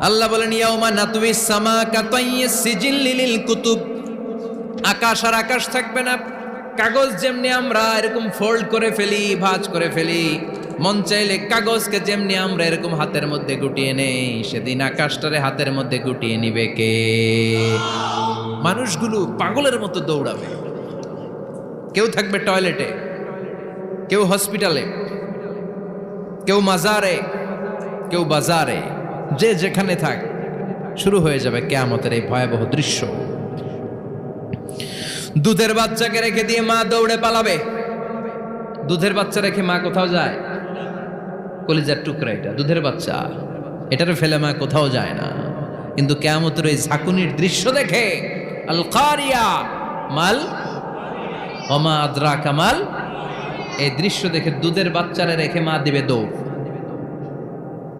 আল্লাহ বলেন ইয়াউমা নাতউইস সামা কাতাইয়িস সিজিল্লি লিল কুতুব, আকাশ আর আকাশ থাকবে না। কাগজ যেমনি আমরা এরকম ফোল্ড করে ফেলি, ভাঁজ করে ফেলি, মন চাইলে কাগজকে যেমনি আমরা এরকম হাতের মধ্যে গুটিয়ে নেই, সেদিন আকাশটারে হাতের মধ্যে গুটিয়ে নিবে কে? মানুষগুলো পাগলের মতো দৌড়াবে। কেউ থাকবে টয়লেটে, কেউ হসপিটালে, কেউ মাজারে, কেউ বাজারে, যে যেখানে থাক, শুরু হয়ে যাবে কিয়ামতের এই ভয়াবহ দৃশ্য। দুধের বাচ্চাকে রেখে দিয়ে মা দৌড়ে পালাবে। দুধের বাচ্চা রেখে মা কোথাও যায়? কলিজার টুকরা এটা, দুধের বাচ্চা, এটারে ফেলে মা কোথাও যায় না। কিন্তু কিয়ামতের এই ঝাঁকুনির দৃশ্য দেখে, আল কারিয়া মাল ওমা আদরাকা মাল, এই দৃশ্য দেখে দুধের বাচ্চারে রেখে মা দিবে দৌড়।